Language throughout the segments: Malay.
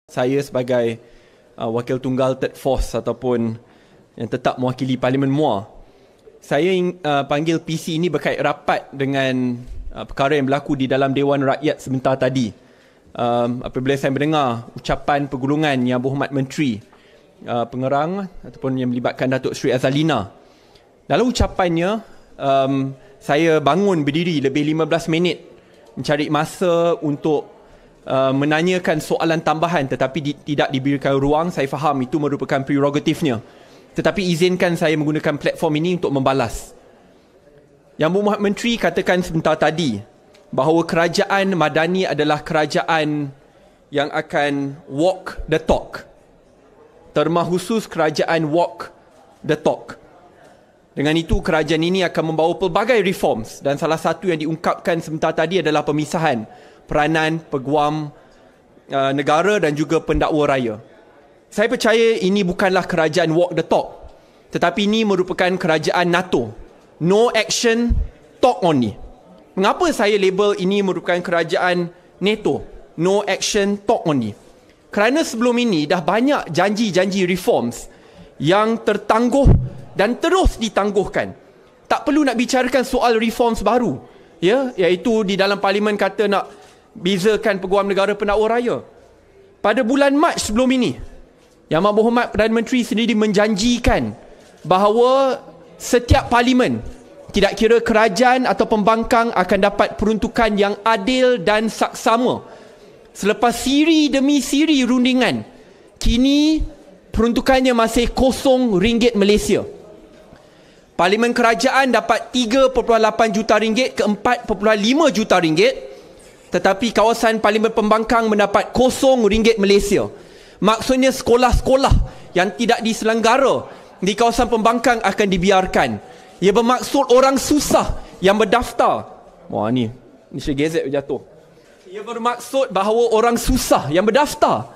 Saya sebagai wakil tunggal third force ataupun yang tetap mewakili Parlimen Muar, saya panggil PC ini berkait rapat dengan perkara yang berlaku di dalam Dewan Rakyat sebentar tadi. Apabila saya mendengar ucapan pergulungan Yang Berhormat Menteri Pengerang ataupun yang melibatkan Datuk Seri Azalina. Dalam ucapannya, saya bangun berdiri lebih 15 minit mencari masa untuk menanyakan soalan tambahan, tetapi tidak diberikan ruang. Saya faham itu merupakan prerogatifnya, tetapi izinkan saya menggunakan platform ini untuk membalas. Yang Berhormat Menteri katakan sebentar tadi bahawa kerajaan Madani adalah kerajaan yang akan walk the talk. Terma khusus kerajaan walk the talk. Dengan itu kerajaan ini akan membawa pelbagai reforms, dan salah satu yang diungkapkan sebentar tadi adalah pemisahan peranan peguam negara dan juga pendakwa raya. Saya percaya ini bukanlah kerajaan walk the talk, tetapi ini merupakan kerajaan NATO. No action, talk only. Mengapa saya label ini merupakan kerajaan NATO? No action, talk only. Kerana sebelum ini dah banyak janji-janji reforms yang tertangguh dan terus ditangguhkan. Tak perlu nak bicarakan soal reforms baru, iaitu di dalam Parlimen kata nak bezakan peguam negara pendakwa raya. Pada bulan Mac sebelum ini, Yang Berhormat Perdana Menteri sendiri menjanjikan bahawa setiap Parlimen, tidak kira kerajaan atau pembangkang, akan dapat peruntukan yang adil dan saksama. Selepas siri demi siri rundingan, kini peruntukannya masih RM0 Malaysia. Parlimen kerajaan dapat RM3.8 juta ke RM4.5 juta, tetapi kawasan Parlimen Pembangkang mendapat RM0 Malaysia. Maksudnya sekolah-sekolah yang tidak diselenggara di kawasan Pembangkang akan dibiarkan. Ia bermaksud orang susah yang berdaftar. Wah, ni Syed Gazette jatuh. Ia bermaksud bahawa orang susah yang berdaftar,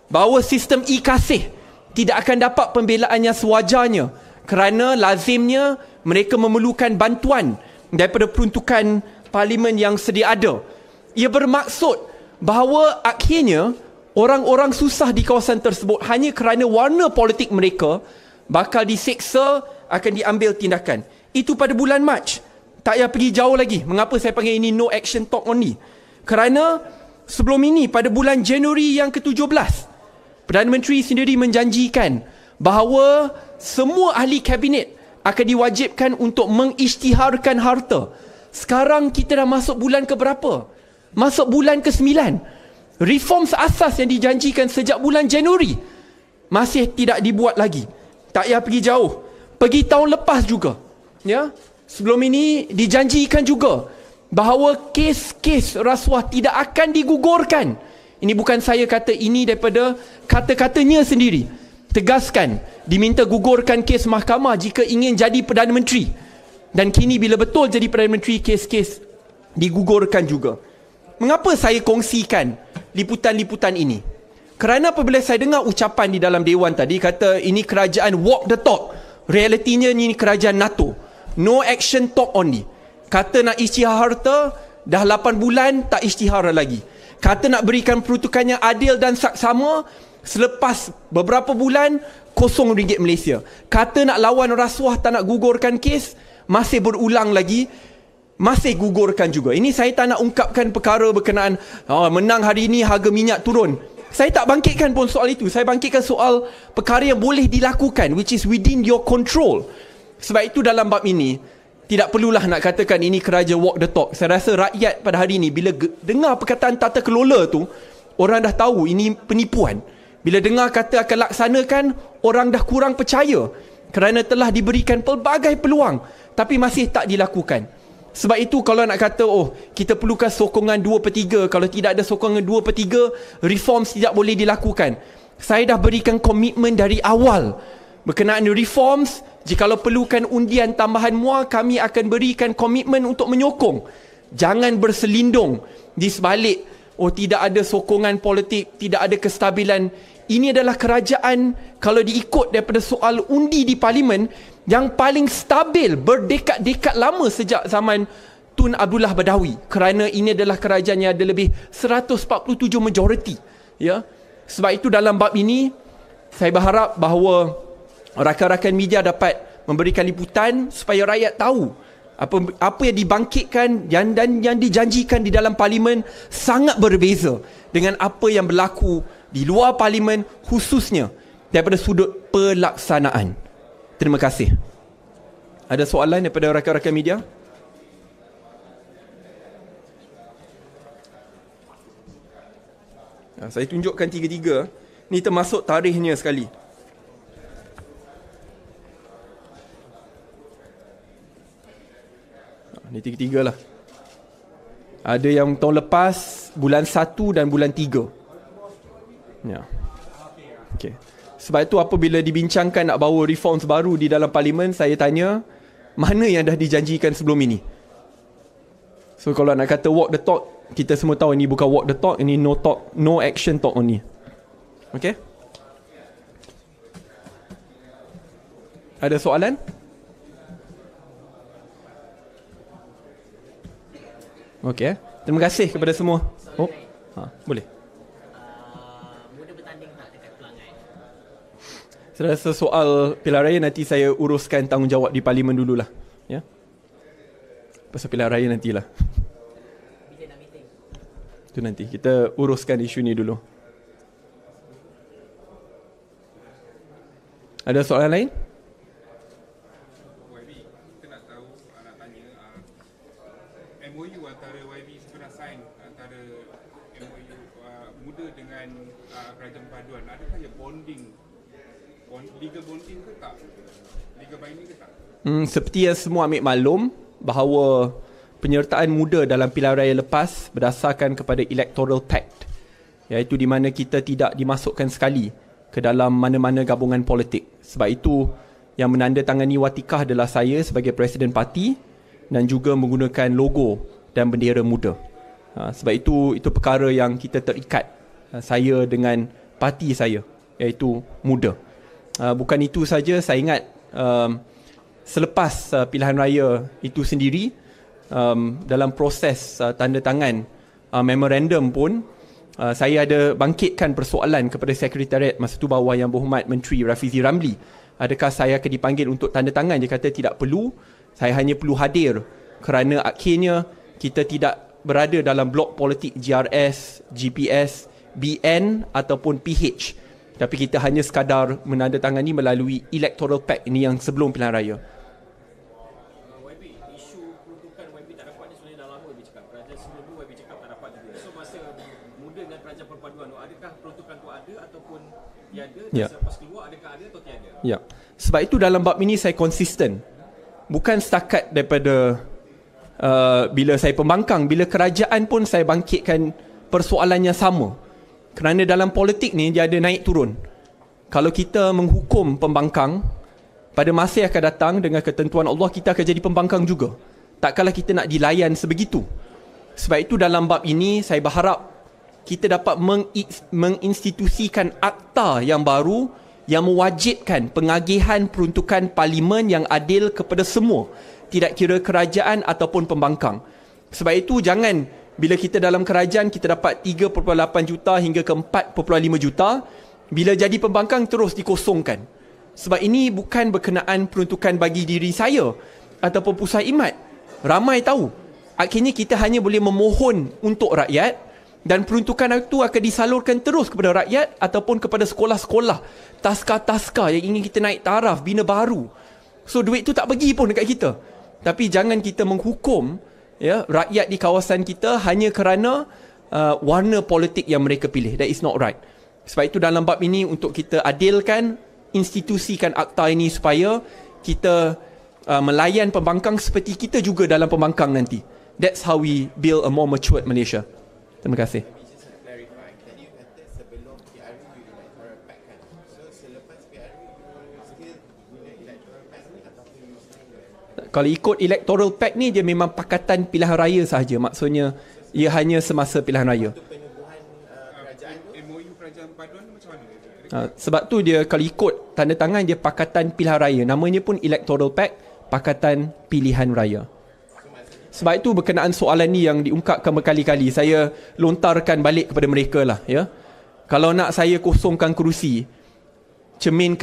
bahawa sistem e-kasih tidak akan dapat pembelaan yang sewajarnya kerana lazimnya mereka memerlukan bantuan daripada peruntukan Parlimen yang sedia ada. Ia bermaksud bahawa akhirnya orang-orang susah di kawasan tersebut hanya kerana warna politik mereka bakal diseksa, akan diambil tindakan. Itu pada bulan Mac. Tak payah pergi jauh lagi. Mengapa saya panggil ini no action talk only? Kerana sebelum ini pada bulan Januari yang ke-17, Perdana Menteri sendiri menjanjikan bahawa semua ahli kabinet akan diwajibkan untuk mengisytiharkan harta. Sekarang kita dah masuk bulan ke berapa? Masuk bulan ke-9. Reform asas yang dijanjikan sejak bulan Januari masih tidak dibuat lagi. Tak payah pergi jauh. Pergi tahun lepas juga. Sebelum ini dijanjikan juga bahawa kes-kes rasuah tidak akan digugurkan. Ini bukan saya kata, ini daripada kata-katanya sendiri. Tegaskan, diminta gugurkan kes mahkamah jika ingin jadi Perdana Menteri. Dan kini bila betul jadi Perdana Menteri, kes-kes digugurkan juga. Mengapa saya kongsikan liputan-liputan ini? Kerana apabila saya dengar ucapan di dalam Dewan tadi, kata ini kerajaan walk the talk. Realitinya ini kerajaan NATO. No action, talk only. Kata nak isytihar harta, dah 8 bulan tak isytihar lagi. Kata nak berikan peruntukan yang adil dan saksama, selepas beberapa bulan RM0 Malaysia. Kata nak lawan rasuah, tak nak gugurkan kes, masih berulang lagi, masih gugurkan juga. Ini saya tak nak ungkapkan perkara berkenaan menang hari ini harga minyak turun. Saya tak bangkitkan pun soal itu. Saya bangkitkan soal perkara yang boleh dilakukan, which is within your control. Sebab itu dalam bab ini tidak perlulah nak katakan ini kerajaan walk the talk. Saya rasa rakyat pada hari ini bila dengar perkataan tata kelola tu, orang dah tahu ini penipuan. Bila dengar kata akan laksanakan, orang dah kurang percaya kerana telah diberikan pelbagai peluang tapi masih tak dilakukan. Sebab itu kalau nak kata kita perlukan sokongan 2/3, kalau tidak ada sokongan 2/3, reforms tidak boleh dilakukan. Saya dah berikan komitmen dari awal berkenaan reforms. Jikalau perlukan undian tambahan muar, kami akan berikan komitmen untuk menyokong. Jangan berselindung di sebalik tidak ada sokongan politik, tidak ada kestabilan. Ini adalah kerajaan, kalau diikut daripada soal undi di Parlimen, yang paling stabil berdekad-dekad lama sejak zaman Tun Abdullah Badawi. Kerana ini adalah kerajaan yang ada lebih 147 majoriti Ya. Sebab itu dalam bab ini saya berharap bahawa rakan-rakan media dapat memberikan liputan supaya rakyat tahu apa yang dibangkitkan dan yang dijanjikan di dalam parlimen sangat berbeza dengan apa yang berlaku di luar parlimen, khususnya daripada sudut pelaksanaan. Terima kasih. Ada soalan daripada rakan-rakan media? Saya tunjukkan tiga-tiga. Ni termasuk tarikhnya sekali. Ni tiga-tiga lah. Ada yang tahun lepas, bulan 1 dan bulan 3. Ya. Okay. Sebab itu apabila dibincangkan nak bawa reforms baru di dalam parlimen, saya tanya, mana yang dah dijanjikan sebelum ini? So kalau nak kata walk the talk, kita semua tahu ini bukan walk the talk, ini no talk, no action talk only. Okay? Ada soalan? Okay. Terima kasih kepada semua. Oh, boleh. Muda bertanding tak dekat pelanggan? Saya rasa soal pilihan raya nanti saya uruskan tanggungjawab di parlimen dululah. Ya. Pasal pilihan raya nantilah. Bila nak meeting? Itu nanti. Kita uruskan isu ni dulu. Ada soalan lain? YB, kita nak tahu, nak tanya MOU antara YB pernah sign antara MOU muda dengan kerajaan paduan, adakah ia bonding, legal bonding ke tak? Legal binding ke tak? Seperti yang semua ambil maklum bahawa penyertaan muda dalam pilihan raya lepas berdasarkan kepada Electoral Pact, iaitu di mana kita tidak dimasukkan sekali ke dalam mana-mana gabungan politik. Sebab itu yang menandatangani watikah adalah saya sebagai Presiden Parti dan juga menggunakan logo dan bendera muda. Sebab itu perkara yang kita terikat, saya dengan parti saya, iaitu muda. Bukan itu saja, saya ingat selepas pilihan raya itu sendiri, dalam proses tanda tangan memorandum pun, saya ada bangkitkan persoalan kepada Sekretariat masa itu bawah Yang Berhormat Menteri Rafizi Ramli. Adakah saya akan dipanggil untuk tanda tangan? Dia kata tidak perlu, saya hanya perlu hadir kerana akhirnya kita tidak berada dalam blok politik GRS, GPS, BN ataupun PH. Tapi kita hanya sekadar menandatangani melalui Electoral Pact ini yang sebelum pilihan raya. YB, isu peruntukan YB tak dapat ni sebenarnya dah lama YB cakap. Kerajaan sebelum tu YB cakap tak dapat juga. So masa muda dengan kerajaan perpaduan tu, adakah peruntukan tu ada ataupun tiada? Dan selepas keluar adakah ada atau tiada? Ya. Sebab itu dalam bab ini saya konsisten. Bukan setakat daripada bila saya pembangkang, bila kerajaan pun saya bangkitkan persoalannya sama. Kerana dalam politik ni dia ada naik turun. Kalau kita menghukum pembangkang, pada masa yang akan datang dengan ketentuan Allah kita akan jadi pembangkang juga. Takkanlah kita nak dilayan sebegitu. Sebab itu dalam bab ini saya berharap kita dapat menginstitusikan akta yang baru yang mewajibkan pengagihan peruntukan parlimen yang adil kepada semua, tidak kira kerajaan ataupun pembangkang. Sebab itu jangan bila kita dalam kerajaan kita dapat 3.8 juta hingga ke 4.5 juta, bila jadi pembangkang terus dikosongkan. Sebab ini bukan berkenaan peruntukan bagi diri saya ataupun pusat imat. Ramai tahu. Akhirnya kita hanya boleh memohon untuk rakyat dan peruntukan itu akan disalurkan terus kepada rakyat ataupun kepada sekolah-sekolah, taska-taska yang ingin kita naik taraf, bina baru. So duit tu tak pergi pun dekat kita. Tapi jangan kita menghukum rakyat di kawasan kita hanya kerana warna politik yang mereka pilih. That is not right. Sebab itu dalam bab ini untuk kita adilkan, institusikan akta ini supaya kita melayan pembangkang seperti kita juga dalam pembangkang nanti. That's how we build a more matured Malaysia. Terima kasih. Kalau ikut Electoral Pact ni, dia memang pakatan pilihan raya sahaja. Maksudnya, ia hanya semasa pilihan raya. MOU kerajaan paduan macam mana? Sebab tu dia kalau ikut tanda tangan, dia pakatan pilihan raya. Namanya pun Electoral Pact, pakatan pilihan raya. Sebab itu berkenaan soalan ni yang diungkapkan berkali-kali, saya lontarkan balik kepada mereka lah. Ya. Kalau nak saya kosongkan kerusi, cermin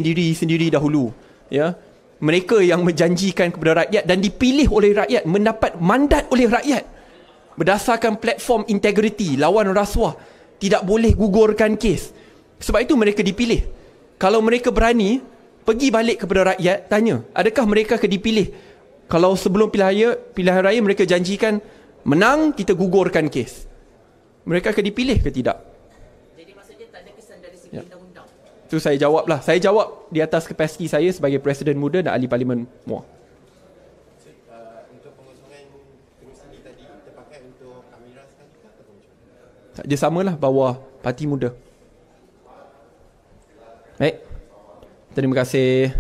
diri sendiri dahulu, ya. Mereka yang menjanjikan kepada rakyat dan dipilih oleh rakyat, mendapat mandat oleh rakyat berdasarkan platform integriti, lawan rasuah, tidak boleh gugurkan kes. Sebab itu mereka dipilih. Kalau mereka berani, pergi balik kepada rakyat, tanya, adakah mereka akan dipilih? Kalau sebelum pilihan raya mereka janjikan menang, kita gugurkan kes, mereka akan dipilih ke tidak? Jadi maksudnya tak ada kesan dari segi undang-undang. Itu saya jawab lah. Saya jawab di atas kapasiti saya sebagai Presiden Muda dan Ahli Parlimen Muar. Untuk pengosongan kerusi ni tadi terpakai untuk Amira sekarang juga atau macam mana? Dia samalah bawah Parti Muda. Baik. Terima kasih.